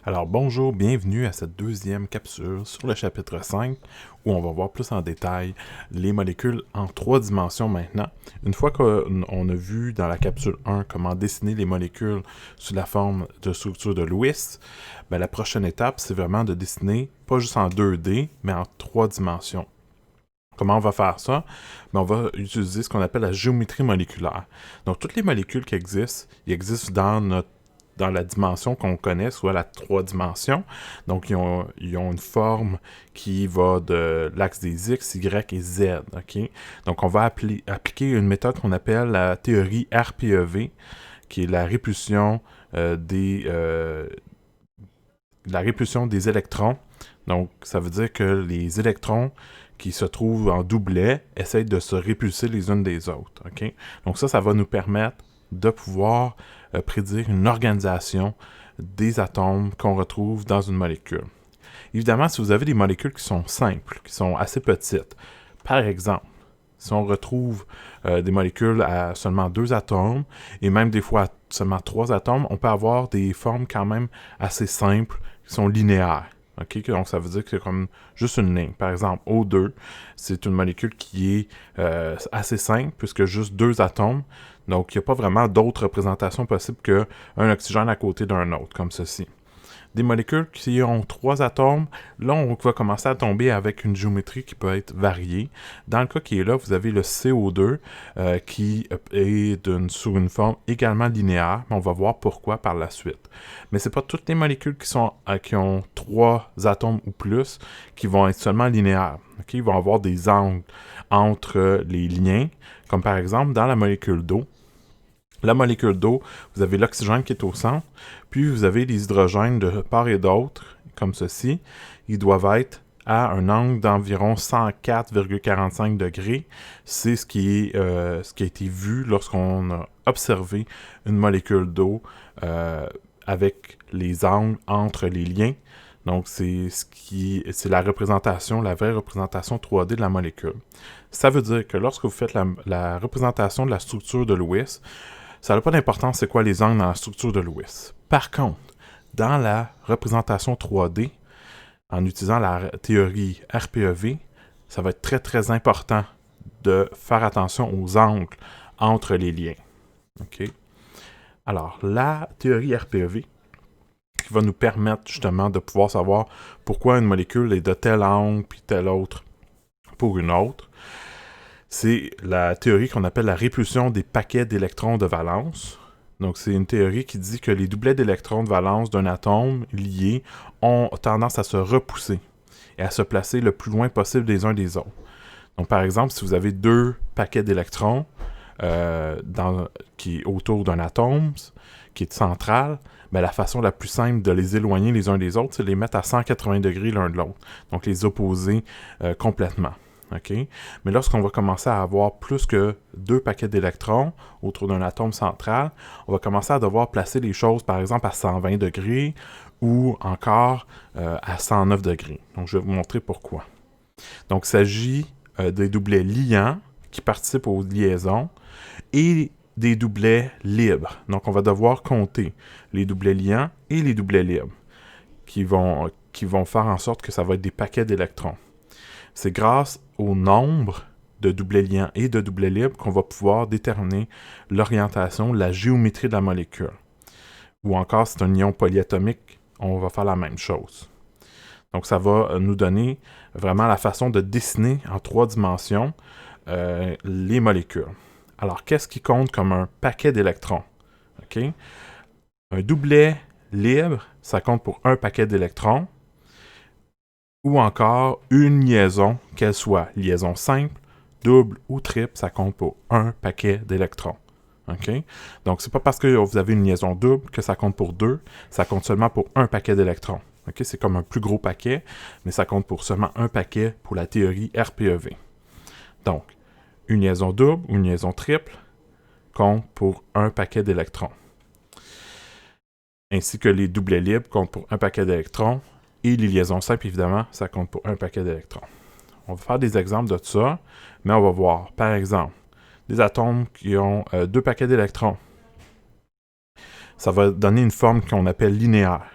Alors bonjour, bienvenue à cette deuxième capsule sur le chapitre 5 où on va voir plus en détail les molécules en trois dimensions maintenant. Une fois qu'on a vu dans la capsule 1 comment dessiner les molécules sous la forme de structure de Lewis, la prochaine étape c'est vraiment de dessiner pas juste en 2D mais en trois dimensions. Comment on va faire ça? On va utiliser ce qu'on appelle la géométrie moléculaire. Donc, toutes les molécules qui existent, ils existent dans la dimension qu'on connaît, soit la 3 dimensions. Donc, ils ont une forme qui va de l'axe des X, Y et Z. Okay? Donc, on va appliquer une méthode qu'on appelle la théorie RPEV, qui est la répulsion des électrons. Donc, ça veut dire que les électrons qui se trouvent en doublet essayent de se répulser les unes des autres. Okay? Donc ça va nous permettre de pouvoir prédire une organisation des atomes qu'on retrouve dans une molécule. Évidemment, si vous avez des molécules qui sont simples, qui sont assez petites, par exemple, si on retrouve des molécules à seulement 2 atomes, et même des fois à seulement 3 atomes, on peut avoir des formes quand même assez simples, qui sont linéaires. Okay? Donc, ça veut dire que c'est comme juste une ligne. Par exemple, O2, c'est une molécule qui est assez simple, puisque juste 2 atomes. Donc, il n'y a pas vraiment d'autres représentations possibles qu'un oxygène à côté d'un autre, comme ceci. Des molécules qui ont 3 atomes, là, on va commencer à tomber avec une géométrie qui peut être variée. Dans le cas qui est là, vous avez le CO2 qui est sous une forme également linéaire, mais on va voir pourquoi par la suite. Mais ce n'est pas toutes les molécules qui ont 3 atomes ou plus qui vont être seulement linéaires. Okay? Ils vont avoir des angles entre les liens, comme par exemple dans la molécule d'eau. La molécule d'eau, vous avez l'oxygène qui est au centre, puis vous avez les hydrogènes de part et d'autre, comme ceci. Ils doivent être à un angle d'environ 104,45 degrés. C'est ce qui a été vu lorsqu'on a observé une molécule d'eau avec les angles entre les liens. Donc, c'est la représentation, la vraie représentation 3D de la molécule. Ça veut dire que lorsque vous faites la représentation de la structure de Lewis, ça n'a pas d'importance c'est quoi les angles dans la structure de Lewis. Par contre, dans la représentation 3D, en utilisant la théorie RPEV, ça va être très très important de faire attention aux angles entre les liens. Okay? Alors, la théorie RPEV qui va nous permettre justement de pouvoir savoir pourquoi une molécule est de tel angle puis tel autre pour une autre. C'est la théorie qu'on appelle la répulsion des paquets d'électrons de valence. Donc, c'est une théorie qui dit que les doublets d'électrons de valence d'un atome lié ont tendance à se repousser et à se placer le plus loin possible des uns des autres. Donc, par exemple, si vous avez 2 paquets d'électrons qui est autour d'un atome, qui est central, la façon la plus simple de les éloigner les uns des autres, c'est de les mettre à 180 degrés l'un de l'autre. Donc, les opposer complètement. Okay? Mais lorsqu'on va commencer à avoir plus que 2 paquets d'électrons autour d'un atome central, on va commencer à devoir placer les choses, par exemple, à 120 degrés ou encore à 109 degrés. Donc, je vais vous montrer pourquoi. Donc, il s'agit des doublets liants qui participent aux liaisons et des doublets libres. Donc, on va devoir compter les doublets liants et les doublets libres qui vont faire en sorte que ça va être des paquets d'électrons. C'est grâce au nombre de doublets liants et de doublets libres qu'on va pouvoir déterminer l'orientation, la géométrie de la molécule. Ou encore, si c'est un ion polyatomique, on va faire la même chose. Donc, ça va nous donner vraiment la façon de dessiner en 3 dimensions les molécules. Alors, qu'est-ce qui compte comme un paquet d'électrons? Okay? Un doublet libre, ça compte pour un paquet d'électrons. Ou encore une liaison, qu'elle soit liaison simple, double ou triple, ça compte pour un paquet d'électrons. Okay? Donc, c'est pas parce que vous avez une liaison double que ça compte pour 2, ça compte seulement pour un paquet d'électrons. Okay? C'est comme un plus gros paquet, mais ça compte pour seulement un paquet pour la théorie RPEV. Donc, une liaison double ou une liaison triple compte pour un paquet d'électrons. Ainsi que les doublets libres comptent pour un paquet d'électrons. Et les liaisons simples, évidemment, ça compte pour un paquet d'électrons. On va faire des exemples de tout ça, mais on va voir, par exemple, des atomes qui ont 2 paquets d'électrons. Ça va donner une forme qu'on appelle linéaire.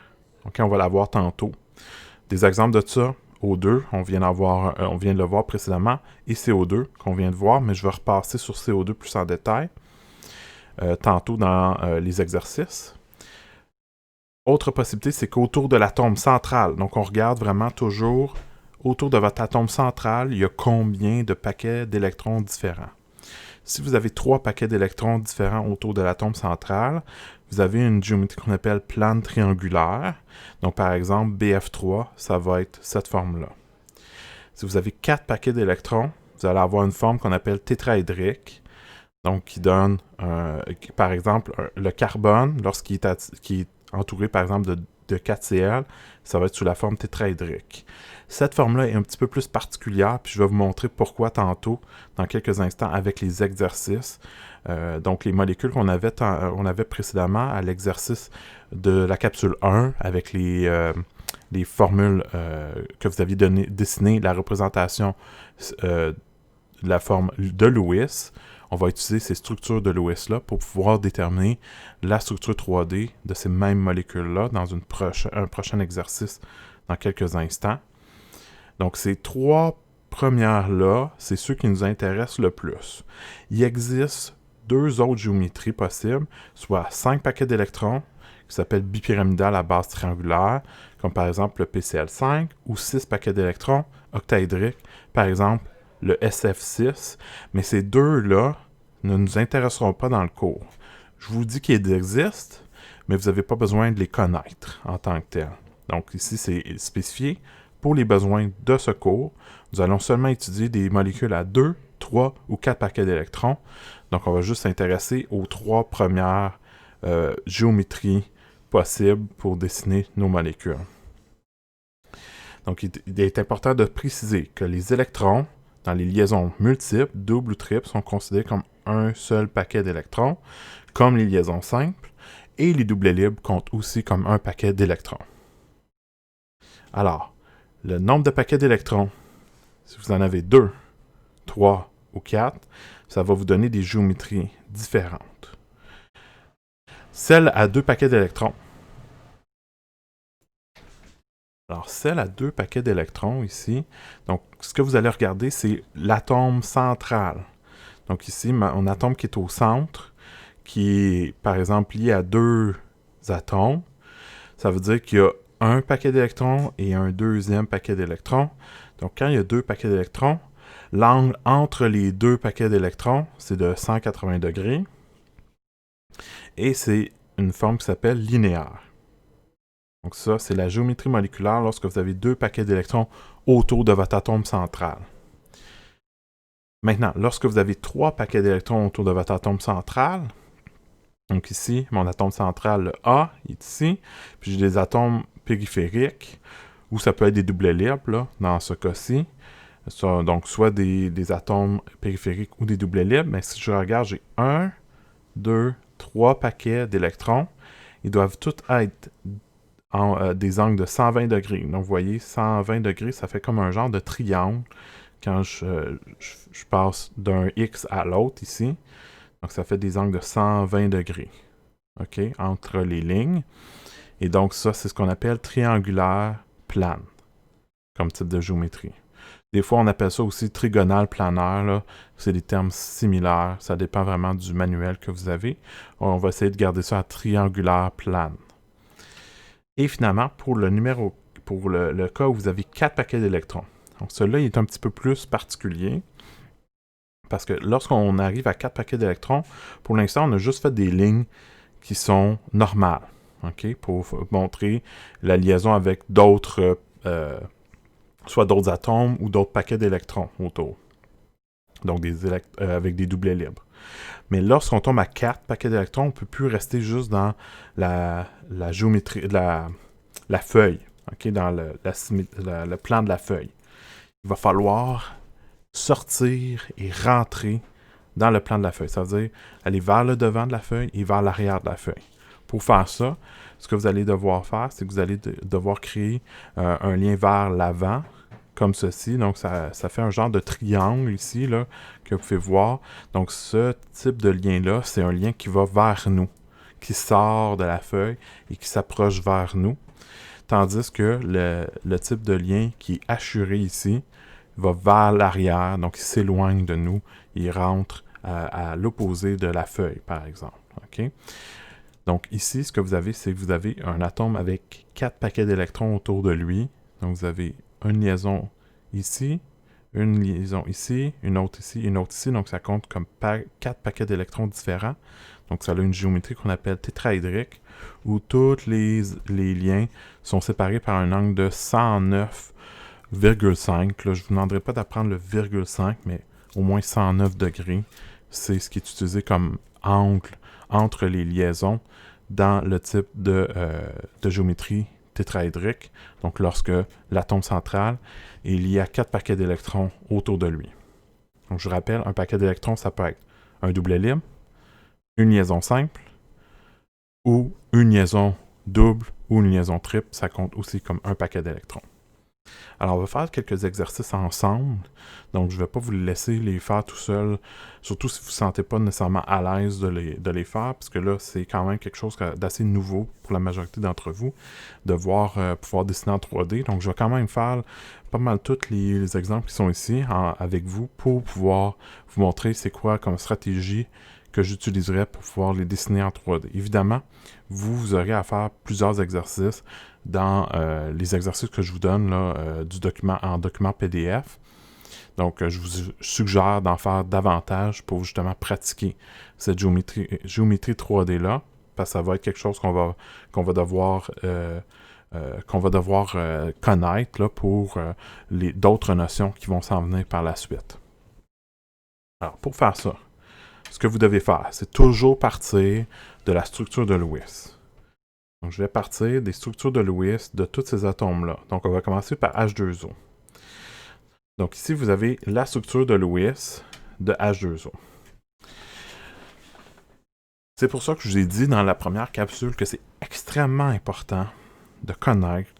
OK, on va la voir tantôt. Des exemples de ça, O2, on vient de le voir précédemment, et CO2 qu'on vient de voir, mais je vais repasser sur CO2 plus en détail tantôt dans les exercices. Autre possibilité, c'est qu'autour de l'atome central, donc on regarde vraiment toujours autour de votre atome central, il y a combien de paquets d'électrons différents. Si vous avez 3 paquets d'électrons différents autour de l'atome central, vous avez une géométrie qu'on appelle plane triangulaire. Donc, par exemple, BF3, ça va être cette forme-là. Si vous avez 4 paquets d'électrons, vous allez avoir une forme qu'on appelle tétraédrique. Donc, qui donne, par exemple, le carbone, lorsqu'il est entouré, par exemple, de 4Cl, ça va être sous la forme tétraédrique. Cette forme-là est un petit peu plus particulière, puis je vais vous montrer pourquoi tantôt, dans quelques instants, avec les exercices. Donc, les molécules qu'on avait précédemment à l'exercice de la capsule 1, avec les formules que vous aviez dessinées, la représentation de la forme de Lewis. On va utiliser ces structures de Lewis-là pour pouvoir déterminer la structure 3D de ces mêmes molécules-là dans un prochain exercice dans quelques instants. Donc, ces 3 premières-là, c'est ceux qui nous intéressent le plus. Il existe 2 autres géométries possibles, soit 5 paquets d'électrons, qui s'appellent bipyramidales à base triangulaire, comme par exemple le PCl5, ou 6 paquets d'électrons octaédriques, par exemple le SF6, mais ces 2-là ne nous intéresseront pas dans le cours. Je vous dis qu'ils existent, mais vous n'avez pas besoin de les connaître en tant que tels. Donc ici, c'est spécifié. Pour les besoins de ce cours, nous allons seulement étudier des molécules à 2, 3 ou 4 paquets d'électrons. Donc, on va juste s'intéresser aux 3 premières géométries possibles pour dessiner nos molécules. Donc, il est important de préciser que les électrons, dans les liaisons multiples, doubles ou triples, sont considérés comme un seul paquet d'électrons, comme les liaisons simples, et les doublets libres comptent aussi comme un paquet d'électrons. Alors, le nombre de paquets d'électrons, si vous en avez 2, 3 ou 4, ça va vous donner des géométries différentes. Celle à 2 paquets d'électrons. Alors, celle à 2 paquets d'électrons ici, donc ce que vous allez regarder, c'est l'atome central. Donc ici, mon atome qui est au centre, qui est par exemple lié à 2 atomes, ça veut dire qu'il y a un paquet d'électrons et un deuxième paquet d'électrons. Donc, quand il y a 2 paquets d'électrons, l'angle entre les 2 paquets d'électrons, c'est de 180 degrés. Et c'est une forme qui s'appelle linéaire. Donc ça, c'est la géométrie moléculaire lorsque vous avez 2 paquets d'électrons autour de votre atome central. Maintenant, lorsque vous avez 3 paquets d'électrons autour de votre atome central, donc ici, mon atome central, le A, est ici, puis j'ai des atomes périphériques, ou ça peut être des doublets libres, là, dans ce cas-ci. Donc, soit des atomes périphériques ou des doublets libres, mais si je regarde, j'ai 1, 2, 3 paquets d'électrons. Ils doivent tous être des angles de 120 degrés. Donc, vous voyez, 120 degrés, ça fait comme un genre de triangle quand je passe d'un X à l'autre ici. Donc, ça fait des angles de 120 degrés, OK, entre les lignes. Et donc, ça, c'est ce qu'on appelle triangulaire plane, comme type de géométrie. Des fois, on appelle ça aussi trigonal planaire. C'est des termes similaires. Ça dépend vraiment du manuel que vous avez. On va essayer de garder ça à triangulaire plane. Et finalement, pour le cas où vous avez 4 paquets d'électrons. Donc, celui-là, il est un petit peu plus particulier. Parce que lorsqu'on arrive à 4 paquets d'électrons, pour l'instant, on a juste fait des lignes qui sont normales. Okay, pour montrer la liaison avec d'autres, soit d'autres atomes ou d'autres paquets d'électrons autour. Donc avec des doublets libres. Mais lorsqu'on tombe à 4 paquets d'électrons, on ne peut plus rester juste dans la géométrie, la feuille, okay, dans le plan de la feuille. Il va falloir sortir et rentrer dans le plan de la feuille. Ça veut dire aller vers le devant de la feuille et vers l'arrière de la feuille. Pour faire ça, ce que vous allez devoir faire, c'est que vous allez devoir créer un lien vers l'avant, comme ceci. Donc, ça fait un genre de triangle ici, là, que vous pouvez voir. Donc, ce type de lien-là, c'est un lien qui va vers nous, qui sort de la feuille et qui s'approche vers nous. tandis que le type de lien qui est assuré ici va vers l'arrière, donc il s'éloigne de nous, il rentre à l'opposé de la feuille, par exemple. Okay? Donc ici, ce que vous avez, c'est que vous avez un atome avec 4 paquets d'électrons autour de lui. Donc vous avez une liaison ici, une liaison ici, une autre ici, une autre ici. Donc ça compte comme 4 paquets d'électrons différents. Donc ça a une géométrie qu'on appelle tétraédrique, où tous les liens sont séparés par un angle de 109,5. Là, je ne vous demanderai pas d'apprendre le virgule 5, mais au moins 109 degrés. C'est ce qui est utilisé comme angle entre les liaisons dans le type de géométrie tétraédrique. Donc lorsque l'atome central est lié à 4 paquets d'électrons autour de lui. Donc je rappelle, un paquet d'électrons, ça peut être un doublet libre, une liaison simple, ou une liaison double ou une liaison triple, ça compte aussi comme un paquet d'électrons. Alors, on va faire quelques exercices ensemble. Donc, je ne vais pas vous laisser les faire tout seul, surtout si vous ne vous sentez pas nécessairement à l'aise de les faire, parce que là, c'est quand même quelque chose d'assez nouveau pour la majorité d'entre vous, de pouvoir dessiner en 3D. Donc, je vais quand même faire pas mal tous les exemples qui sont ici avec vous pour pouvoir vous montrer c'est quoi comme stratégie que j'utiliserais pour pouvoir les dessiner en 3D. Évidemment, vous aurez à faire plusieurs exercices dans les exercices que je vous donne là, en document PDF. Donc, je vous suggère d'en faire davantage pour justement pratiquer cette géométrie 3D-là, parce que ça va être quelque chose qu'on va devoir connaître là, pour d'autres notions qui vont s'en venir par la suite. Alors, pour faire ça, ce que vous devez faire, c'est toujours partir de la structure de Lewis. Donc, je vais partir des structures de Lewis de tous ces atomes-là. Donc, on va commencer par H2O. Donc, ici, vous avez la structure de Lewis de H2O. C'est pour ça que je vous ai dit dans la première capsule que c'est extrêmement important de connaître,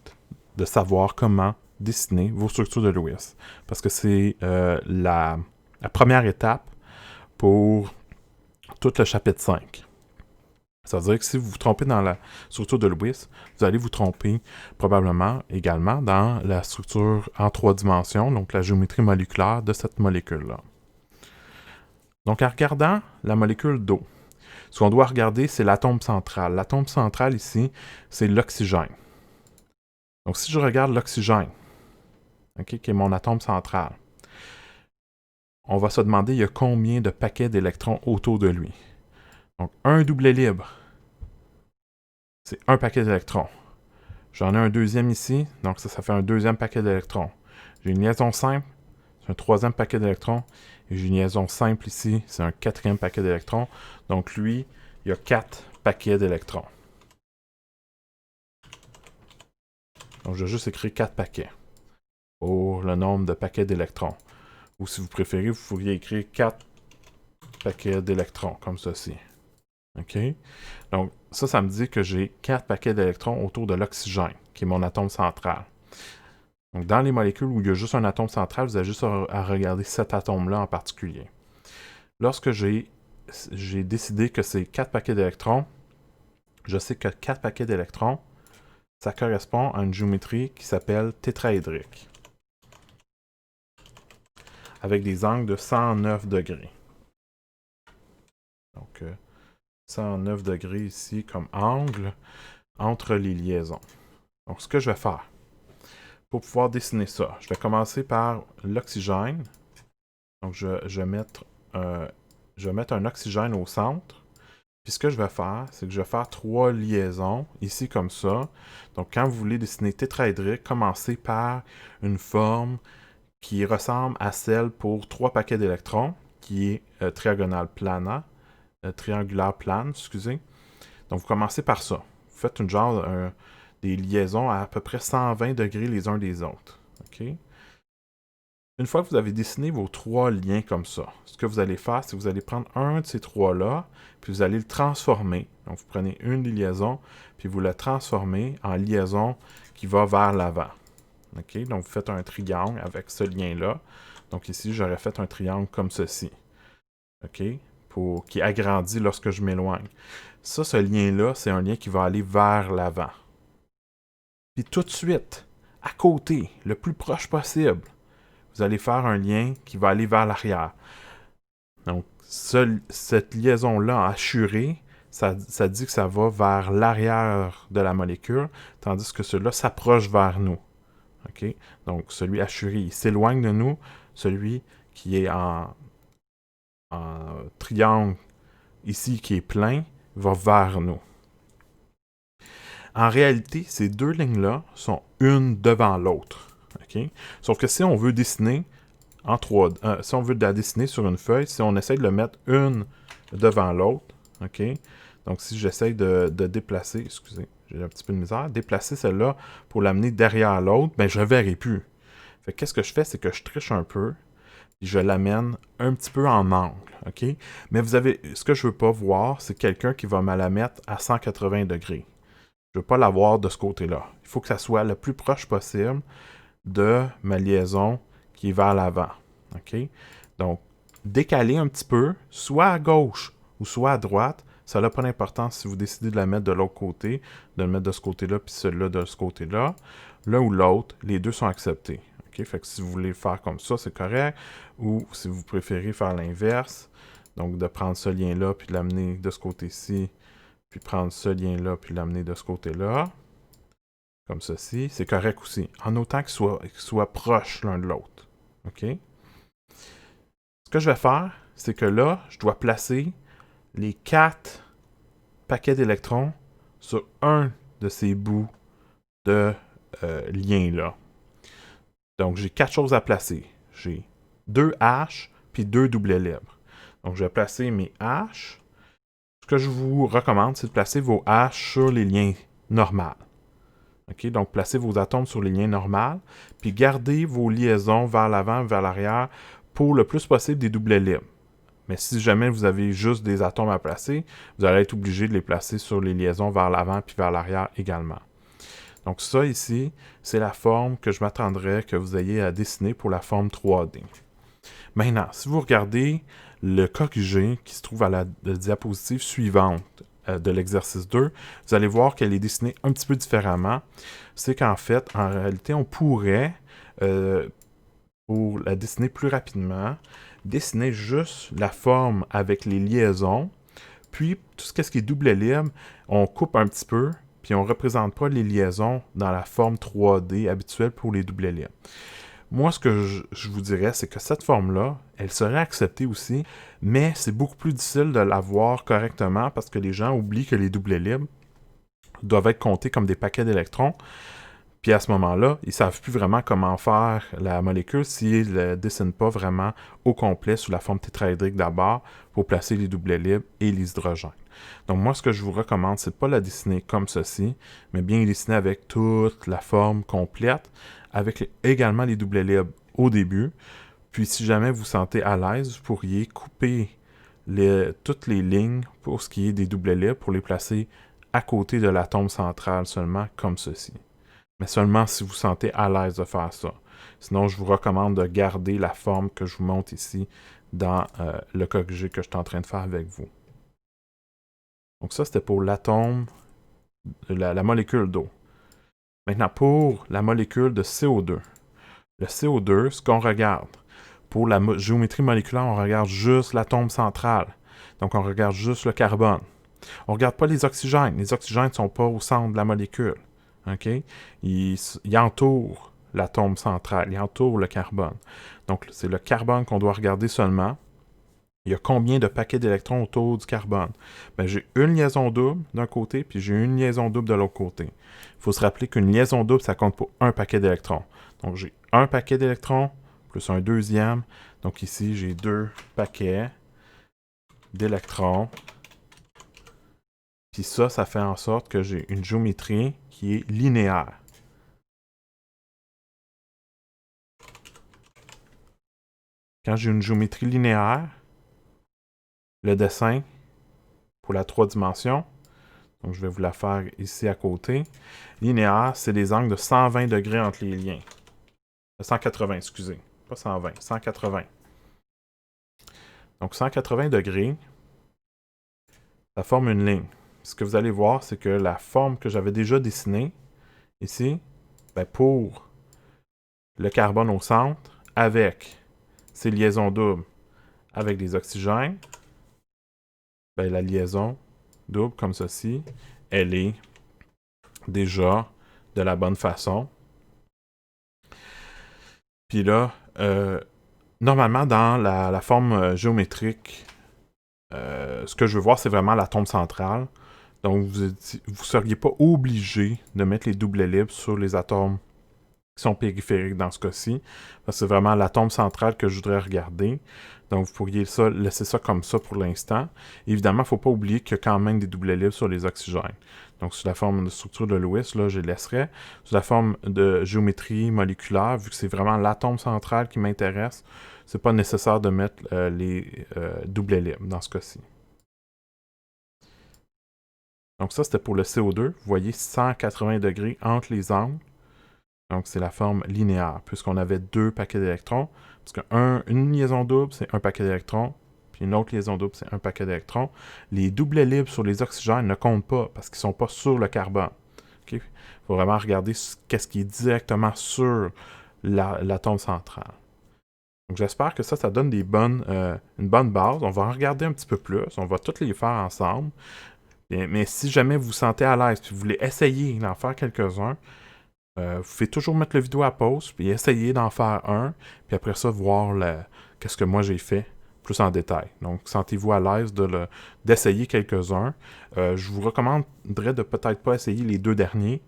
de savoir comment dessiner vos structures de Lewis. Parce que c'est la première étape pour tout le chapitre 5. Ça veut dire que si vous vous trompez dans la structure de Lewis, vous allez vous tromper probablement également dans la structure en 3 dimensions, donc la géométrie moléculaire de cette molécule-là. Donc en regardant la molécule d'eau, ce qu'on doit regarder, c'est l'atome central. L'atome central ici, c'est l'oxygène. Donc si je regarde l'oxygène, okay, qui est mon atome central, on va se demander il y a combien de paquets d'électrons autour de lui. Donc, un doublet libre, c'est un paquet d'électrons. J'en ai un deuxième ici, donc ça fait un deuxième paquet d'électrons. J'ai une liaison simple, c'est un troisième paquet d'électrons. Et j'ai une liaison simple ici, c'est un quatrième paquet d'électrons. Donc, lui, il y a 4 paquets d'électrons. Donc, je vais juste écrire 4 paquets pour le nombre de paquets d'électrons. Ou si vous préférez, vous pourriez écrire 4 paquets d'électrons, comme ceci. OK? Donc, ça me dit que j'ai 4 paquets d'électrons autour de l'oxygène, qui est mon atome central. Donc, dans les molécules où il y a juste un atome central, vous avez juste à regarder cet atome-là en particulier. Lorsque j'ai décidé que c'est 4 paquets d'électrons, je sais que 4 paquets d'électrons, ça correspond à une géométrie qui s'appelle tétraédrique, avec des angles de 109 degrés. Donc, 109 degrés ici comme angle entre les liaisons. Donc, ce que je vais faire pour pouvoir dessiner ça, je vais commencer par l'oxygène. Donc, je vais mettre un oxygène au centre. Puis, ce que je vais faire, c'est que je vais faire 3 liaisons ici comme ça. Donc, quand vous voulez dessiner tétraédrique, commencez par une forme qui ressemble à celle pour 3 paquets d'électrons, qui est triangulaire plane, excusez. Donc, vous commencez par ça. Vous faites des liaisons à peu près 120 degrés les uns des autres. OK? Une fois que vous avez dessiné vos 3 liens comme ça, ce que vous allez faire, c'est que vous allez prendre un de ces 3-là, puis vous allez le transformer. Donc, vous prenez une des liaisons, puis vous la transformez en liaison qui va vers l'avant. OK? Donc, vous faites un triangle avec ce lien-là. Donc, ici, j'aurais fait un triangle comme ceci. OK? Qui agrandit lorsque je m'éloigne. Ça, ce lien-là, c'est un lien qui va aller vers l'avant. Puis tout de suite, à côté, le plus proche possible, vous allez faire un lien qui va aller vers l'arrière. Donc, cette liaison-là assurée, ça dit que ça va vers l'arrière de la molécule, tandis que celui-là s'approche vers nous. Okay? Donc, celui assuré, il s'éloigne de nous. Celui qui est en triangle ici, qui est plein, va vers nous. En réalité, ces deux lignes-là sont une devant l'autre. Okay? Sauf que si on veut dessiner en 3, si on veut la dessiner sur une feuille, si on essaie de le mettre une devant l'autre, ok? Donc si j'essaie de déplacer, excusez, j'ai un petit peu de misère, déplacer celle-là pour l'amener derrière l'autre, ben je ne verrai plus. Fait qu'est-ce que je fais, c'est que je triche un peu, puis je l'amène un petit peu en angle, ok? Mais vous avez, ce que je veux pas voir, c'est quelqu'un qui va me la mettre à 180 degrés. Je veux pas la voir de ce côté-là. Il faut que ça soit le plus proche possible de ma liaison qui est vers l'avant. OK? Donc, décaler un petit peu, soit à gauche ou soit à droite, ça n'a pas d'importance si vous décidez de la mettre de l'autre côté, de le mettre de ce côté-là, puis celui-là de ce côté-là. L'un ou l'autre, les deux sont acceptés. OK? Fait que si vous voulez le faire comme ça, c'est correct. Ou si vous préférez faire l'inverse, donc de prendre ce lien-là, puis de l'amener de ce côté-ci, puis prendre ce lien-là, puis l'amener de ce côté-là, comme ceci, c'est correct aussi, en autant qu'ils soient proches l'un de l'autre. OK? Ce que je vais faire, c'est que là, je dois placer les 4 paquets d'électrons sur un de ces bouts de lien-là. Donc, j'ai 4 choses à placer. J'ai 2 H puis 2 doublets libres. Donc, je vais placer mes H. Ce que je vous recommande, c'est de placer vos H sur les liens normaux. Okay? Donc, placez vos atomes sur les liens normaux, puis gardez vos liaisons vers l'avant, vers l'arrière, pour le plus possible des doublets libres. Mais si jamais vous avez juste des atomes à placer, vous allez être obligé de les placer sur les liaisons vers l'avant puis vers l'arrière également. Donc ça ici, c'est la forme que je m'attendrais que vous ayez à dessiner pour la forme 3D. Maintenant, si vous regardez le corrigé qui se trouve à la diapositive suivante de l'exercice 2, vous allez voir qu'elle est dessinée un petit peu différemment. C'est qu'en fait, en réalité, on pourrait, pour la dessiner plus rapidement, dessiner juste la forme avec les liaisons, puis tout ce qui est double libre, on coupe un petit peu, puis on ne représente pas les liaisons dans la forme 3D habituelle pour les double libres. Moi, ce que je vous dirais, c'est que cette forme-là, elle serait acceptée aussi, mais c'est beaucoup plus difficile de la voir correctement parce que les gens oublient que les doublets libres doivent être comptés comme des paquets d'électrons. Puis à ce moment-là, ils ne savent plus vraiment comment faire la molécule s'ils ne la dessinent pas vraiment au complet sous la forme tétraédrique d'abord pour placer les doublets libres et les hydrogènes. Donc moi, ce que je vous recommande, c'est de ne pas la dessiner comme ceci, mais bien dessiner avec toute la forme complète, avec également les doublets libres au début. Puis si jamais vous vous sentez à l'aise, vous pourriez couper toutes les lignes pour ce qui est des doublets libres pour les placer à côté de l'atome central seulement, comme ceci. Mais seulement si vous vous sentez à l'aise de faire ça. Sinon, je vous recommande de garder la forme que je vous montre ici dans le corrigé que je suis en train de faire avec vous. Donc ça, c'était pour l'atome, la molécule d'eau. Maintenant, pour la molécule de CO2. Le CO2, ce qu'on regarde, pour la géométrie moléculaire, on regarde juste l'atome central. Donc, on regarde juste le carbone. On ne regarde pas les oxygènes. Les oxygènes ne sont pas au centre de la molécule. Okay? Il entoure l'atome central, il entoure le carbone. Donc, c'est le carbone qu'on doit regarder seulement. Il y a combien de paquets d'électrons autour du carbone? Ben, j'ai une liaison double d'un côté, puis j'ai une liaison double de l'autre côté. Il faut se rappeler qu'une liaison double, ça compte pour un paquet d'électrons. Donc, j'ai un paquet d'électrons, plus un deuxième. Donc, ici, j'ai 2 paquets d'électrons. Puis ça fait en sorte que j'ai une géométrie qui est linéaire. Quand j'ai une géométrie linéaire, le dessin pour la 3 dimensions, donc je vais vous la faire ici à côté. Linéaire, c'est des angles de 120 degrés entre les liens. 180, excusez. Pas 120, 180. Donc 180 degrés, ça forme une ligne. Ce que vous allez voir, c'est que la forme que j'avais déjà dessinée, ici, ben pour le carbone au centre, avec ces liaisons doubles avec des oxygènes, ben la liaison double comme ceci, elle est déjà de la bonne façon. Puis là, normalement, dans la forme géométrique, ce que je veux voir, c'est vraiment l'atome central. Donc, vous ne seriez pas obligé de mettre les doublets libres sur les atomes qui sont périphériques dans ce cas-ci. Parce que c'est vraiment l'atome central que je voudrais regarder. Donc, vous pourriez laisser ça comme ça pour l'instant. Évidemment, il ne faut pas oublier qu'il y a quand même des doublets libres sur les oxygènes. Donc, sous la forme de structure de Lewis, là, je les laisserai. Sous la forme de géométrie moléculaire, vu que c'est vraiment l'atome central qui m'intéresse, c'est pas nécessaire de mettre les doublets libres dans ce cas-ci. Donc ça, c'était pour le CO2. Vous voyez 180 degrés entre les angles. Donc c'est la forme linéaire, puisqu'on avait deux paquets d'électrons. Parce qu'une liaison double, c'est un paquet d'électrons. Puis une autre liaison double, c'est un paquet d'électrons. Les doublets libres sur les oxygènes ne comptent pas, parce qu'ils ne sont pas sur le carbone. Il faut vraiment regarder qu'est-ce qui est directement sur l'atome central. Donc j'espère que ça donne une bonne base. On va en regarder un petit peu plus. On va toutes les faire ensemble. Mais si jamais vous vous sentez à l'aise et vous voulez essayer d'en faire quelques-uns, vous pouvez toujours mettre la vidéo à pause puis essayer d'en faire un. Puis après ça, voir qu'est-ce que moi j'ai fait plus en détail. Donc, sentez-vous à l'aise d'essayer quelques-uns. Je vous recommanderais de peut-être pas essayer les deux derniers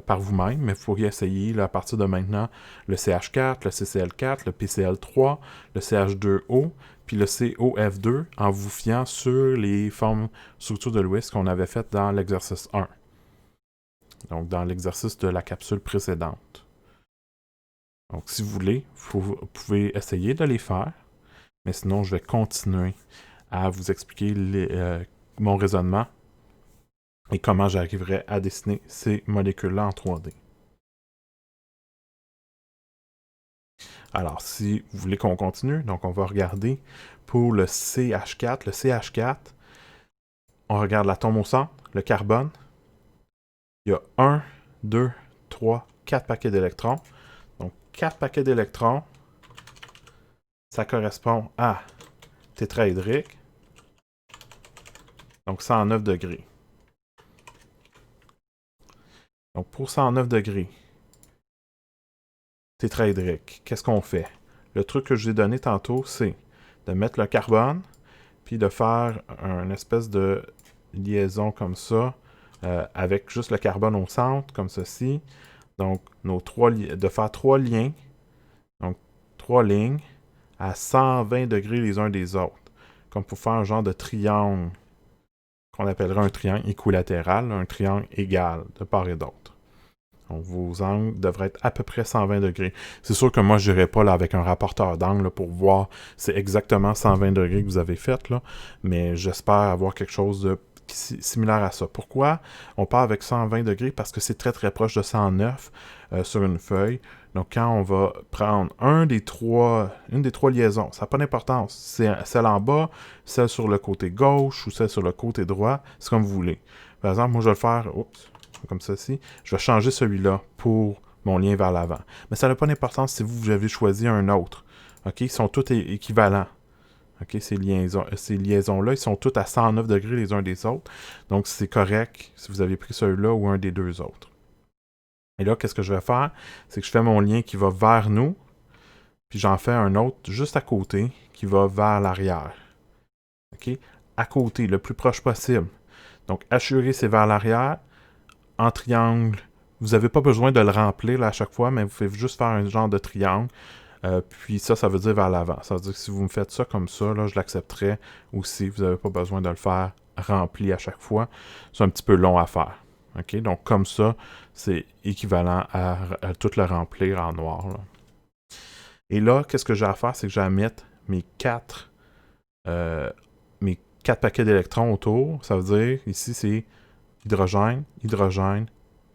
par vous-même, mais vous pourriez essayer là, à partir de maintenant le CH4, le CCl4, le PCl3, le CH2O, puis le COF2 en vous fiant sur les formes structures de Lewis qu'on avait faites dans l'exercice 1. Donc, dans l'exercice de la capsule précédente. Donc, si vous voulez, vous pouvez essayer de les faire, mais sinon, je vais continuer à vous expliquer mon raisonnement et comment j'arriverai à dessiner ces molécules-là en 3D. Alors, si vous voulez qu'on continue, donc on va regarder pour le CH4. Le CH4, on regarde l'atome au centre, le carbone. Il y a 1, 2, 3, 4 paquets d'électrons. Donc, 4 paquets d'électrons, ça correspond à tétraédrique. Donc, 109 degrés. Donc, pour 109 degrés, tétraédrique, qu'est-ce qu'on fait? Le truc que je vous ai donné tantôt, c'est de mettre le carbone, puis de faire une espèce de liaison comme ça, avec juste le carbone au centre, comme ceci. Donc, de faire 3 liens, donc 3 lignes, à 120 degrés les uns des autres. Comme pour faire un genre de triangle, qu'on appellerait un triangle équilatéral, un triangle égal de part et d'autre. Donc, vos angles devraient être à peu près 120 degrés. C'est sûr que moi, je n'irai pas là, avec un rapporteur d'angle pour voir c'est exactement 120 degrés que vous avez fait, là, mais j'espère avoir quelque chose de similaire à ça. Pourquoi on part avec 120 degrés? Parce que c'est très très proche de 109 sur une feuille. Donc quand on va prendre une des trois liaisons, ça n'a pas d'importance. C'est celle en bas, celle sur le côté gauche ou celle sur le côté droit, c'est comme vous voulez. Par exemple, moi je vais le faire comme ceci. Je vais changer celui-là pour mon lien vers l'avant. Mais ça n'a pas d'importance si vous avez choisi un autre. OK? Ils sont tous équivalents. Okay, ces liaisons-là, ils sont toutes à 109 degrés les uns des autres. Donc, c'est correct si vous avez pris celui-là ou un des deux autres. Et là, qu'est-ce que je vais faire? C'est que je fais mon lien qui va vers nous, puis j'en fais un autre juste à côté qui va vers l'arrière. OK? À côté, le plus proche possible. Donc, assurer, c'est vers l'arrière. En triangle, vous n'avez pas besoin de le remplir là, à chaque fois, mais vous pouvez juste faire un genre de triangle. Puis ça veut dire vers l'avant. Ça veut dire que si vous me faites ça comme ça, là, je l'accepterai aussi. Vous n'avez pas besoin de le faire rempli à chaque fois. C'est un petit peu long à faire. OK? Donc comme ça, c'est équivalent à tout le remplir en noir. Là. Et là, qu'est-ce que j'ai à faire? C'est que j'ai à mettre mes quatre paquets d'électrons autour. Ça veut dire, ici, c'est hydrogène, hydrogène,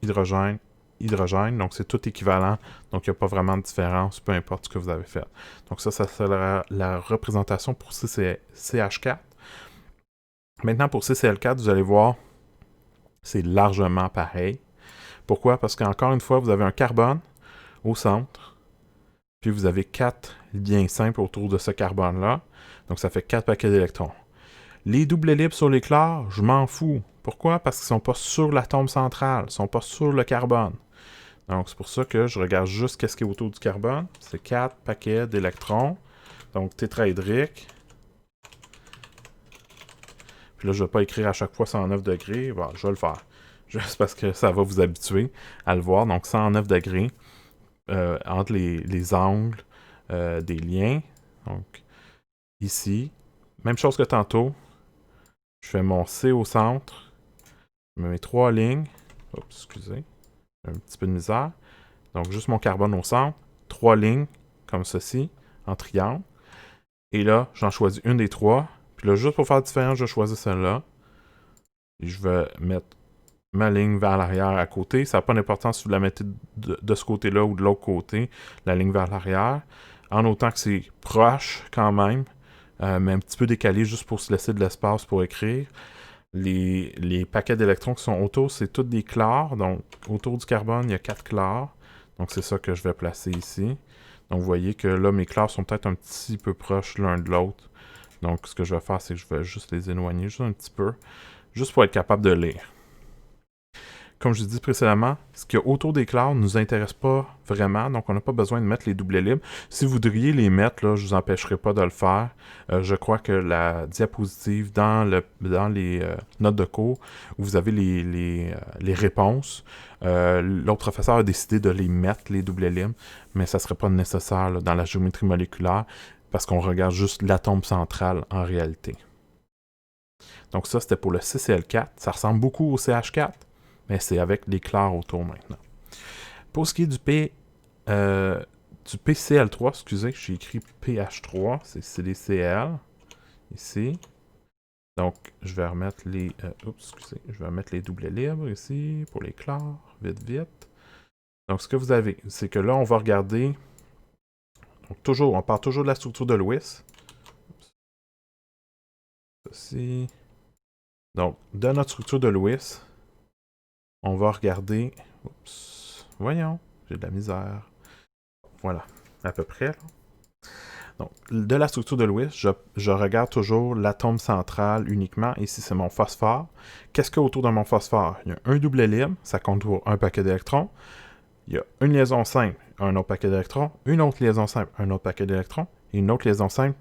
hydrogène, hydrogène, donc c'est tout équivalent, donc il n'y a pas vraiment de différence, peu importe ce que vous avez fait. Donc ça sera la représentation pour CH4. Maintenant, pour CCl4, vous allez voir, c'est largement pareil. Pourquoi? Parce qu'encore une fois, vous avez un carbone au centre, puis vous avez 4 liens simples autour de ce carbone-là. Donc, ça fait 4 paquets d'électrons. Les doublets libres sur les clairs, je m'en fous. Pourquoi? Parce qu'ils ne sont pas sur l'atome central, ils ne sont pas sur le carbone. Donc, c'est pour ça que je regarde juste qu'est-ce qui est autour du carbone. C'est 4 paquets d'électrons. Donc, tétraédrique. Puis là, je ne vais pas écrire à chaque fois 109 degrés. Bon, je vais le faire. Juste parce que ça va vous habituer à le voir. Donc, 109 degrés entre les angles des liens. Donc, ici. Même chose que tantôt. Je fais mon C au centre. Je mets mes 3 lignes. Oups, excusez. Un petit peu de misère. Donc, juste mon carbone au centre. 3 lignes, comme ceci, en triangle. Et là, j'en choisis une des 3. Puis là, juste pour faire différent, je choisis celle-là. Et je vais mettre ma ligne vers l'arrière à côté. Ça n'a pas d'importance si vous la mettez de ce côté-là ou de l'autre côté, la ligne vers l'arrière. En autant que c'est proche quand même, mais un petit peu décalé juste pour se laisser de l'espace pour écrire. Les paquets d'électrons qui sont autour, c'est tous des clairs. Donc, autour du carbone, il y a 4 clairs. Donc, c'est ça que je vais placer ici. Donc, vous voyez que là, mes clairs sont peut-être un petit peu proches l'un de l'autre. Donc, ce que je vais faire, c'est que je vais juste les éloigner juste un petit peu, juste pour être capable de lire. Comme je disais précédemment, ce qu'il y a autour des clairs ne nous intéresse pas vraiment, donc on n'a pas besoin de mettre les doublets libres. Si vous voudriez les mettre, là, je ne vous empêcherai pas de le faire. Je crois que la diapositive dans les notes de cours, où vous avez les réponses, l'autre professeur a décidé de les mettre, les doublets libres, mais ça ne serait pas nécessaire là, dans la géométrie moléculaire, parce qu'on regarde juste l'atome central en réalité. Donc ça, c'était pour le CCl4. Ça ressemble beaucoup au CH4, mais c'est avec les clairs autour maintenant. Pour ce qui est du PCl3, excusez, j'ai écrit pH3, c'est CDCl, ici. Donc, je vais remettre je vais remettre les doublets libres ici, pour les clairs, vite. Donc, ce que vous avez, c'est que là, on va regarder, donc on part toujours de la structure de Lewis. Ceci. Donc, dans notre structure de Lewis, on va regarder... Oups, voyons, j'ai de la misère. Voilà, à peu près. Là. Donc, de la structure de Lewis, je regarde toujours l'atome central uniquement. Ici, c'est mon phosphore. Qu'est-ce qu'il y a autour de mon phosphore? Il y a un doublet libre, ça compte pour un paquet d'électrons. Il y a une liaison simple, un autre paquet d'électrons. Une autre liaison simple, un autre paquet d'électrons. Et une autre liaison simple,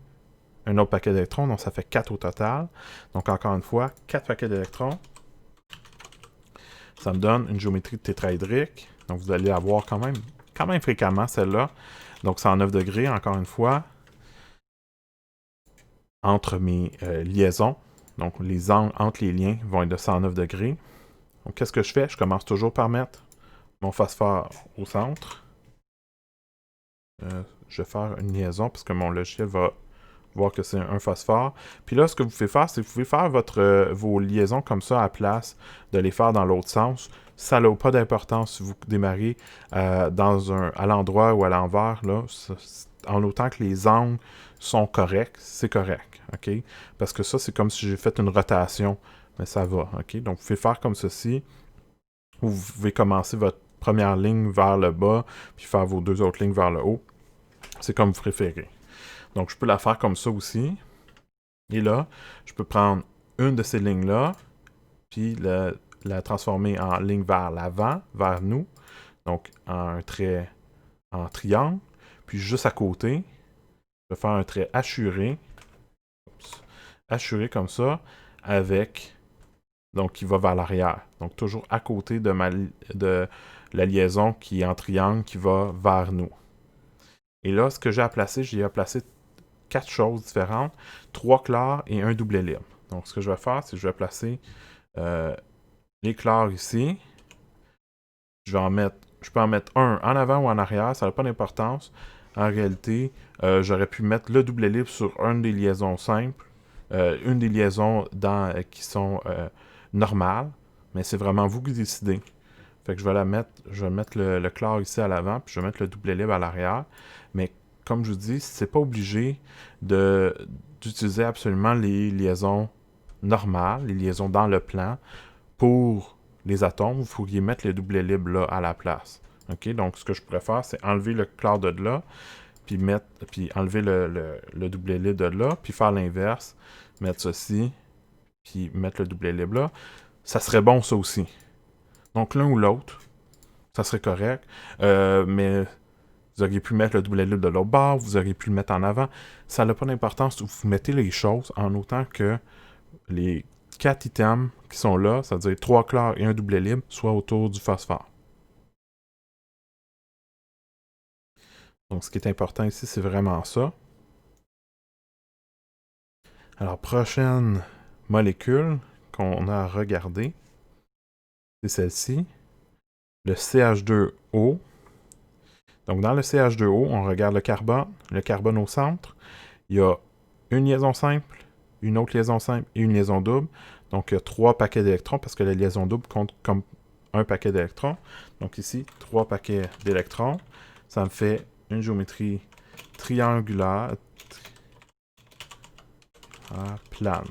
un autre paquet d'électrons. Donc, ça fait 4 au total. Donc, encore une fois, 4 paquets d'électrons. Ça me donne une géométrie tétraédrique. Donc, vous allez avoir quand même fréquemment celle-là. Donc, 109 degrés, encore une fois, entre mes liaisons. Donc, les angles entre les liens vont être de 109 degrés. Donc, qu'est-ce que je fais? Je commence toujours par mettre mon phosphore au centre. Je vais faire une liaison parce que mon logiciel va voir que c'est un phosphore. Puis là, ce que vous pouvez faire, c'est que vous pouvez faire vos liaisons comme ça à la place de les faire dans l'autre sens. Ça n'a pas d'importance si vous démarrez à l'endroit ou à l'envers. En autant que les angles sont corrects, c'est correct. OK? Parce que ça, c'est comme si j'ai fait une rotation. Mais ça va. OK? Donc, vous pouvez faire comme ceci. Vous pouvez commencer votre première ligne vers le bas, puis faire vos deux autres lignes vers le haut. C'est comme vous préférez. Donc, je peux la faire comme ça aussi. Et là, je peux prendre une de ces lignes-là, puis la transformer en ligne vers l'avant, vers nous. Donc, un trait en triangle. Puis, juste à côté, je vais faire un trait hachuré. Hachuré comme ça, avec... Donc, qui va vers l'arrière. Donc, toujours à côté de la liaison qui est en triangle, qui va vers nous. Et là, ce que j'ai à placer, j'ai à placer 4 choses différentes, 3 clairs et un doublet libre. Donc, ce que je vais faire, c'est que je vais placer les clairs ici. Je peux en mettre un en avant ou en arrière, ça n'a pas d'importance. En réalité, j'aurais pu mettre le doublet libre sur une des liaisons simples, une des liaisons qui sont normales, mais c'est vraiment vous qui décidez. Fait que je vais mettre le clair ici à l'avant, puis je vais mettre le doublet libre à l'arrière. Mais comme je vous dis, c'est pas obligé d'utiliser absolument les liaisons normales, les liaisons dans le plan, pour les atomes, vous pourriez mettre les doublets libres là à la place. OK? Donc, ce que je pourrais faire, c'est enlever le cloud de là, puis enlever le doublet libre de là, puis faire l'inverse, mettre ceci, puis mettre le doublet libre là. Ça serait bon, ça aussi. Donc, l'un ou l'autre, ça serait correct. Mais vous auriez pu mettre le doublet libre de l'autre bord, vous auriez pu le mettre en avant. Ça n'a pas d'importance. Vous mettez les choses en autant que les 4 items qui sont là, c'est-à-dire 3 clairs et un doublet libre, soient autour du phosphore. Donc, ce qui est important ici, c'est vraiment ça. Alors, prochaine molécule qu'on a à regarder, c'est celle-ci, le CH2O. Donc, dans le CH2O, on regarde le carbone au centre. Il y a une liaison simple, une autre liaison simple et une liaison double. Donc, il y a 3 paquets d'électrons parce que la liaison double compte comme un paquet d'électrons. Donc, ici, 3 paquets d'électrons. Ça me fait une géométrie triangulaire plane.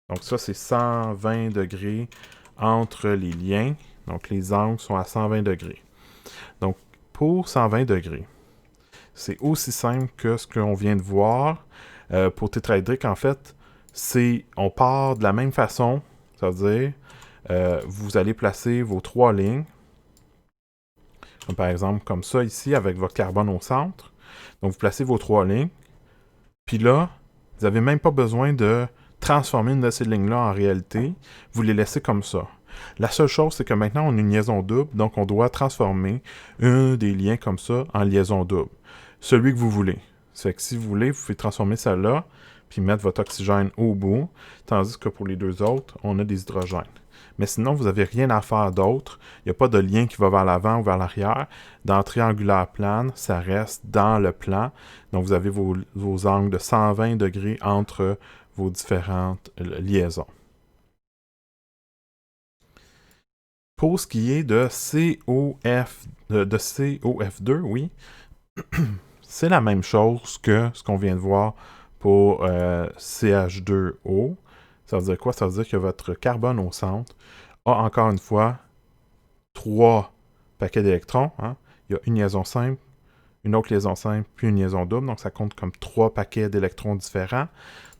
Donc, ça, c'est 120 degrés entre les liens. Donc, les angles sont à 120 degrés. Donc, pour 120 degrés, c'est aussi simple que ce qu'on vient de voir. Pour tétraédrique, en fait, on part de la même façon. C'est-à-dire, vous allez placer vos 3 lignes. Comme par exemple, comme ça ici, avec votre carbone au centre. Donc, vous placez vos 3 lignes. Puis là, vous n'avez même pas besoin de transformer une de ces lignes-là en réalité. Vous les laissez comme ça. La seule chose, c'est que maintenant, on a une liaison double, donc on doit transformer un des liens comme ça en liaison double. Celui que vous voulez. C'est que si vous voulez, vous pouvez transformer celle-là, puis mettre votre oxygène au bout, tandis que pour les deux autres, on a des hydrogènes. Mais sinon, vous n'avez rien à faire d'autre. Il n'y a pas de lien qui va vers l'avant ou vers l'arrière. Dans le triangulaire plane, ça reste dans le plan. Donc, vous avez vos angles de 120 degrés entre vos différentes liaisons. Pour ce qui est de COF2, oui, c'est la même chose que ce qu'on vient de voir pour CH2O. Ça veut dire quoi? Ça veut dire que votre carbone au centre a encore une fois 3 paquets d'électrons. Hein? Il y a une liaison simple, une autre liaison simple, puis une liaison double. Donc, ça compte comme 3 paquets d'électrons différents.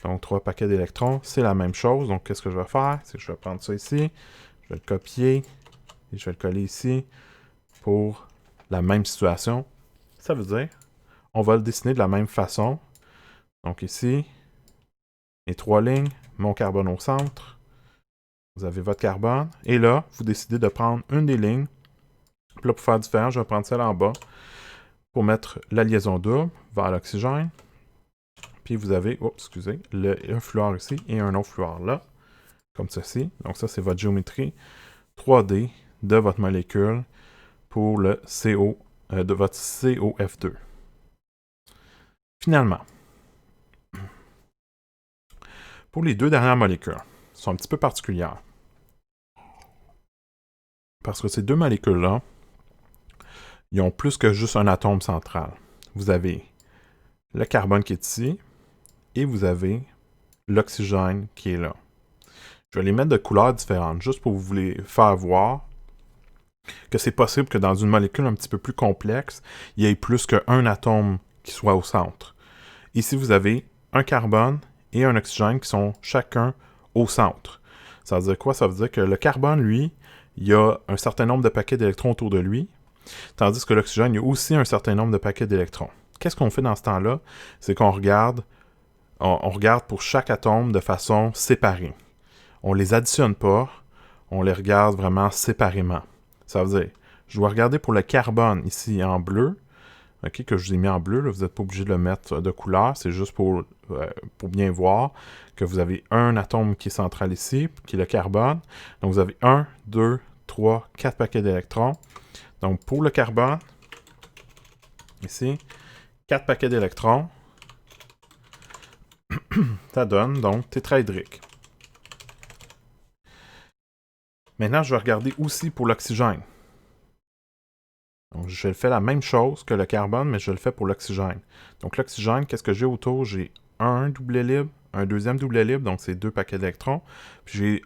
Donc, 3 paquets d'électrons, c'est la même chose. Donc, qu'est-ce que je vais faire? C'est que je vais prendre ça ici, je vais le copier, et je vais le coller ici pour la même situation. Ça veut dire, on va le dessiner de la même façon. Donc ici, les 3 lignes, mon carbone au centre. Vous avez votre carbone. Et là, vous décidez de prendre une des lignes. Puis là, pour faire différent, je vais prendre celle en bas pour mettre la liaison double vers l'oxygène. Puis vous avez, un fluor ici et un autre fluor là, comme ceci. Donc ça, c'est votre géométrie 3D de votre molécule pour de votre COF2. Finalement, pour les 2 dernières molécules, sont un petit peu particulières. Parce que ces 2 molécules-là, ils ont plus que juste un atome central. Vous avez le carbone qui est ici, et vous avez l'oxygène qui est là. Je vais les mettre de couleurs différentes, juste pour vous les faire voir que c'est possible que dans une molécule un petit peu plus complexe, il y ait plus qu'un atome qui soit au centre. Ici, vous avez un carbone et un oxygène qui sont chacun au centre. Ça veut dire quoi? Ça veut dire que le carbone, lui, il y a un certain nombre de paquets d'électrons autour de lui, tandis que l'oxygène, il y a aussi un certain nombre de paquets d'électrons. Qu'est-ce qu'on fait dans ce temps-là? C'est qu'on regarde, on regarde pour chaque atome de façon séparée. On ne les additionne pas, on les regarde vraiment séparément. Ça veut dire, je dois regarder pour le carbone ici en bleu, okay, que je vous ai mis en bleu, là, vous n'êtes pas obligé de le mettre de couleur, c'est juste pour bien voir que vous avez un atome qui est central ici, qui est le carbone. Donc vous avez 1, 2, 3, 4 paquets d'électrons. Donc pour le carbone, ici, 4 paquets d'électrons, ça donne donc tétraédrique. Maintenant, je vais regarder aussi pour l'oxygène. Donc, je fais la même chose que le carbone, mais je le fais pour l'oxygène. Donc, l'oxygène, qu'est-ce que j'ai autour? J'ai un doublet libre, un deuxième doublet libre, donc c'est 2 paquets d'électrons. Puis j'ai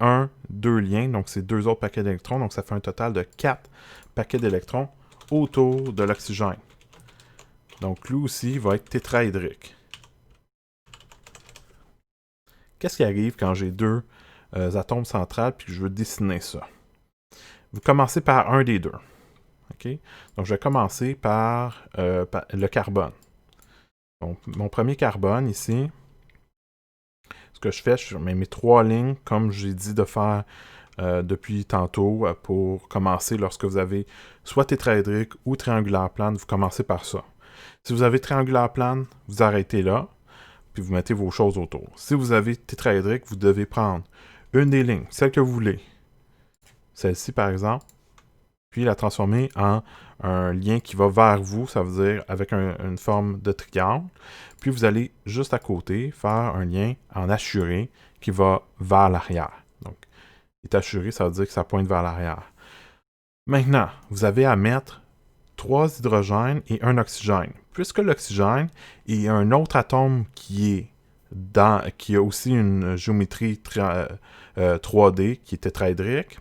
deux liens, donc c'est 2 autres paquets d'électrons. Donc ça fait un total de 4 paquets d'électrons autour de l'oxygène. Donc lui aussi va être tétraédrique. Qu'est-ce qui arrive quand j'ai deux atomes centrales puis que je veux dessiner ça? Vous commencez par un des deux. Okay? Donc je vais commencer par le carbone. Donc mon premier carbone ici, ce que je fais, je mets mes 3 lignes comme j'ai dit de faire depuis tantôt pour commencer lorsque vous avez soit tétraédrique ou triangulaire plane, vous commencez par ça. Si vous avez triangulaire plane, vous arrêtez là, puis vous mettez vos choses autour. Si vous avez tétraédrique, vous devez prendre une des lignes, celle que vous voulez, celle-ci par exemple, puis la transformer en un lien qui va vers vous, ça veut dire avec une forme de triangle. Puis vous allez juste à côté faire un lien en assuré qui va vers l'arrière. Donc, il est assuré, ça veut dire que ça pointe vers l'arrière. Maintenant, vous avez à mettre 3 hydrogènes et un oxygène. Puisque l'oxygène est un autre atome qui a aussi une géométrie 3D qui est tétraédrique,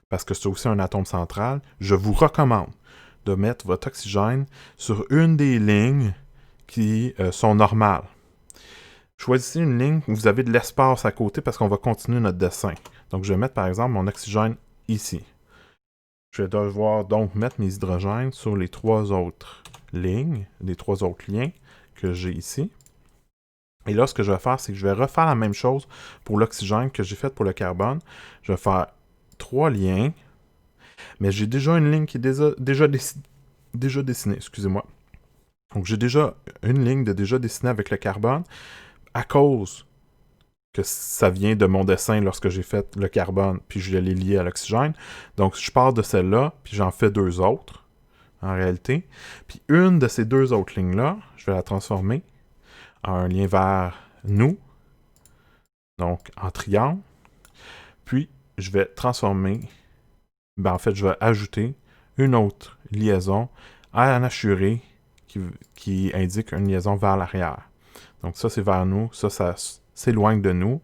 parce que c'est aussi un atome central, je vous recommande de mettre votre oxygène sur une des lignes qui sont normales. Choisissez une ligne où vous avez de l'espace à côté parce qu'on va continuer notre dessin. Donc, je vais mettre par exemple mon oxygène ici. Je vais devoir donc mettre mes hydrogènes sur les 3 autres lignes, les 3 autres liens que j'ai ici. Et là, ce que je vais faire, c'est que je vais refaire la même chose pour l'oxygène que j'ai fait pour le carbone. Je vais faire 3 liens, mais j'ai déjà une ligne qui est déjà dessinée, excusez-moi. Donc, j'ai déjà une ligne déjà dessinée avec le carbone à cause que ça vient de mon dessin lorsque j'ai fait le carbone, puis je l'ai lié à l'oxygène. Donc, je pars de celle-là, puis j'en fais 2 autres, en réalité. Puis une de ces 2 autres lignes-là, je vais la transformer en un lien vers nous, donc en triangle. Puis, je vais transformer, en fait, je vais ajouter une autre liaison à un assuré qui indique une liaison vers l'arrière. Donc ça, c'est vers nous, ça s'éloigne de nous.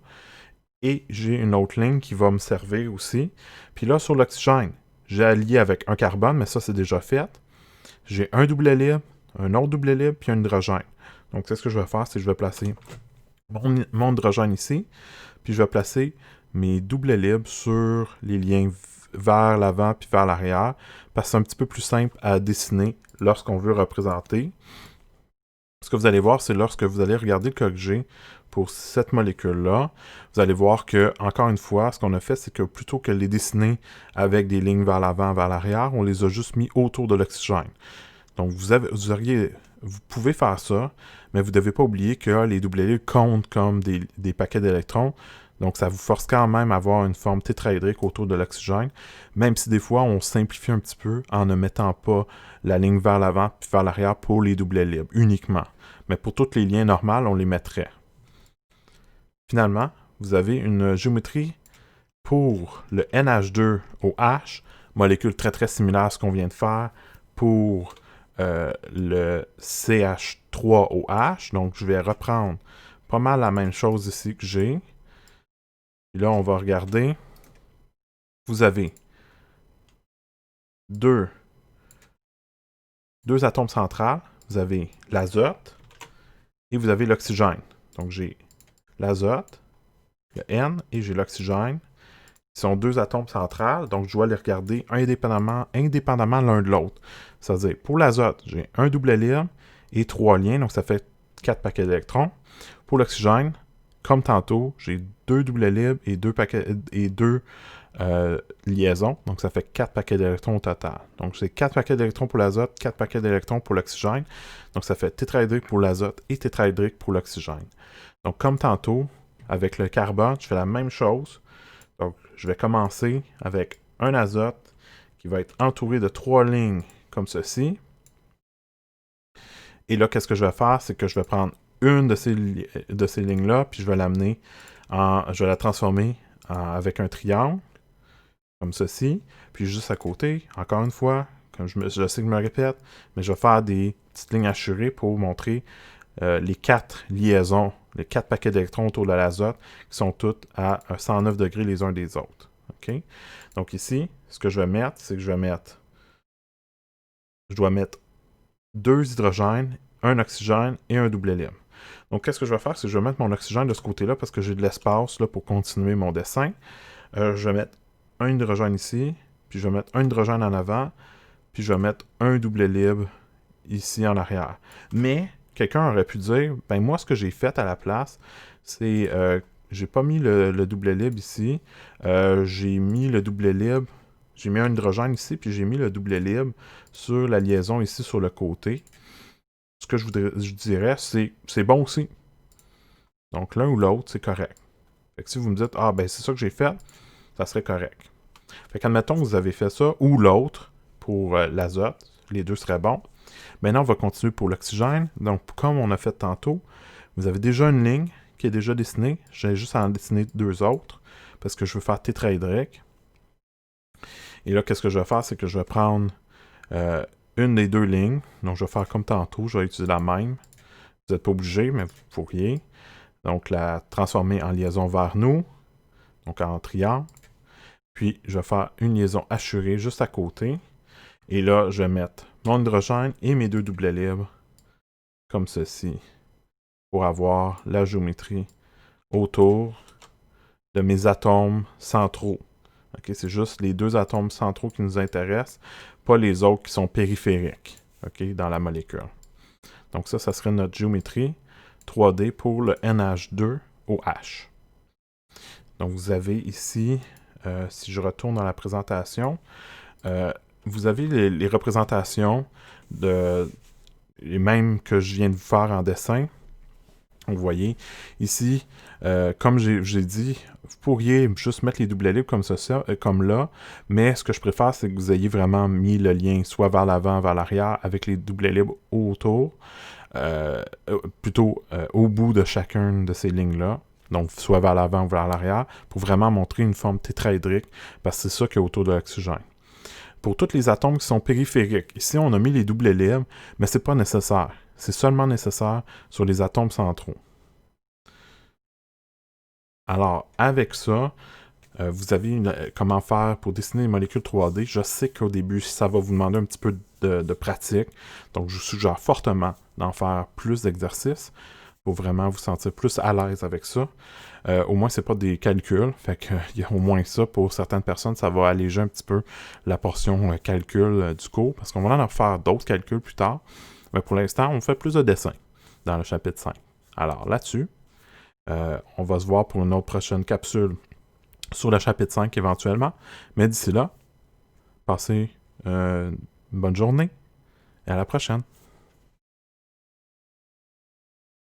Et j'ai une autre ligne qui va me servir aussi. Puis là, sur l'oxygène, j'ai allié avec un carbone, mais ça, c'est déjà fait. J'ai un doublet libre, un autre doublet libre, puis un hydrogène. Donc, ce que je vais faire, c'est que je vais placer mon hydrogène ici, puis je vais placer mes doublets libres sur les liens vers l'avant puis vers l'arrière, parce que c'est un petit peu plus simple à dessiner lorsqu'on veut représenter. Ce que vous allez voir, c'est lorsque vous allez regarder le code G pour cette molécule-là, vous allez voir que, encore une fois, ce qu'on a fait, c'est que plutôt que de les dessiner avec des lignes vers l'avant, vers l'arrière, on les a juste mis autour de l'oxygène. Donc, vous pouvez faire ça, mais vous ne devez pas oublier que les doublets libres comptent comme des paquets d'électrons. Donc, ça vous force quand même à avoir une forme tétraédrique autour de l'oxygène, même si des fois, on simplifie un petit peu en ne mettant pas la ligne vers l'avant puis vers l'arrière pour les doublets libres, uniquement. Mais pour tous les liens normaux, on les mettrait. Finalement, vous avez une géométrie pour le NH2OH, molécule très très similaire à ce qu'on vient de faire pour le CH3OH. Donc, je vais reprendre pas mal la même chose ici que j'ai. Et là, on va regarder. Vous avez deux atomes centrales. Vous avez l'azote et vous avez l'oxygène. Donc, j'ai l'azote, le N, et j'ai l'oxygène. Qui sont 2 atomes centrales. Donc, je dois les regarder indépendamment l'un de l'autre. C'est-à-dire, pour l'azote, j'ai un doublet libre et 3 liens. Donc, ça fait 4 paquets d'électrons. Pour l'oxygène, comme tantôt, j'ai 2 doublets libres et 2 liaisons. Donc, ça fait 4 paquets d'électrons au total. Donc, j'ai 4 paquets d'électrons pour l'azote, 4 paquets d'électrons pour l'oxygène. Donc, ça fait tétraédrique pour l'azote et tétraédrique pour l'oxygène. Donc, comme tantôt, avec le carbone, je fais la même chose. Donc, je vais commencer avec un azote qui va être entouré de 3 lignes comme ceci. Et là, qu'est-ce que je vais faire? C'est que je vais prendre une de ces lignes-là, puis je vais l'amener je vais la transformer avec un triangle, comme ceci. Puis juste à côté, encore une fois, comme je sais que je me répète, mais je vais faire des petites lignes assurées pour montrer les 4 liaisons les 4 paquets d'électrons autour de l'azote, qui sont tous à 109 degrés les uns des autres. OK? Donc ici, ce que je vais mettre, c'est que je dois mettre 2 hydrogènes, un oxygène et un double hélium. Donc, qu'est-ce que je vais faire? C'est que je vais mettre mon oxygène de ce côté-là parce que j'ai de l'espace là, pour continuer mon dessin. Je vais mettre un hydrogène ici, puis je vais mettre un hydrogène en avant, puis je vais mettre un double hélium ici en arrière. Mais, quelqu'un aurait pu dire, ben moi, ce que j'ai fait à la place, c'est, j'ai pas mis le double hélium ici, j'ai mis le double hélium, j'ai mis un hydrogène ici, puis j'ai mis le double hélium sur la liaison ici sur le côté. Ce que je dirais, c'est bon aussi. Donc, l'un ou l'autre, c'est correct. Fait que si vous me dites, ah, ben c'est ça que j'ai fait, ça serait correct. Fait qu'admettons que vous avez fait ça, ou l'autre, pour l'azote, les deux seraient bons. Maintenant, on va continuer pour l'oxygène. Donc, comme on a fait tantôt, vous avez déjà une ligne qui est déjà dessinée. J'ai juste à en dessiner 2 autres, parce que je veux faire tétraédrique. Et là, qu'est-ce que je vais faire, c'est que je vais prendre une des 2 lignes. Donc, je vais faire comme tantôt, je vais utiliser la même. Vous n'êtes pas obligé, mais vous pourriez. Donc, la transformer en liaison vers nous, donc en triangle. Puis, je vais faire une liaison hachurée juste à côté. Et là, je vais mettre mon hydrogène et mes 2 doublets libres, comme ceci, pour avoir la géométrie autour de mes atomes centraux. Okay, c'est juste les 2 atomes centraux qui nous intéressent, pas les autres qui sont périphériques, okay, dans la molécule. Donc ça serait notre géométrie 3D pour le NH2OH. Donc vous avez ici, si je retourne dans la présentation, vous avez les représentations les mêmes que je viens de vous faire en dessin. Vous voyez, ici, comme j'ai dit, vous pourriez juste mettre les doublets libres comme là, mais ce que je préfère, c'est que vous ayez vraiment mis le lien soit vers l'avant, vers l'arrière, avec les doublets libres autour, plutôt au bout de chacune de ces lignes-là, donc soit vers l'avant ou vers l'arrière, pour vraiment montrer une forme tétraédrique, parce que c'est ça qu'il y a autour de l'oxygène. Pour tous les atomes qui sont périphériques, ici on a mis les doublets libres, mais c'est pas nécessaire. C'est seulement nécessaire sur les atomes centraux. Alors, avec ça, vous avez comment faire pour dessiner les molécules 3D. Je sais qu'au début, ça va vous demander un petit peu de pratique. Donc, je vous suggère fortement d'en faire plus d'exercices pour vraiment vous sentir plus à l'aise avec ça. Au moins, c'est pas des calculs. Fait qu'il y a au moins ça. Pour certaines personnes, ça va alléger un petit peu la portion calcul du cours. Parce qu'on va en faire d'autres calculs plus tard. Mais pour l'instant, on fait plus de dessins dans le chapitre 5. Alors, là-dessus, on va se voir pour une autre prochaine capsule sur le chapitre 5 éventuellement. Mais d'ici là, passez une bonne journée et à la prochaine.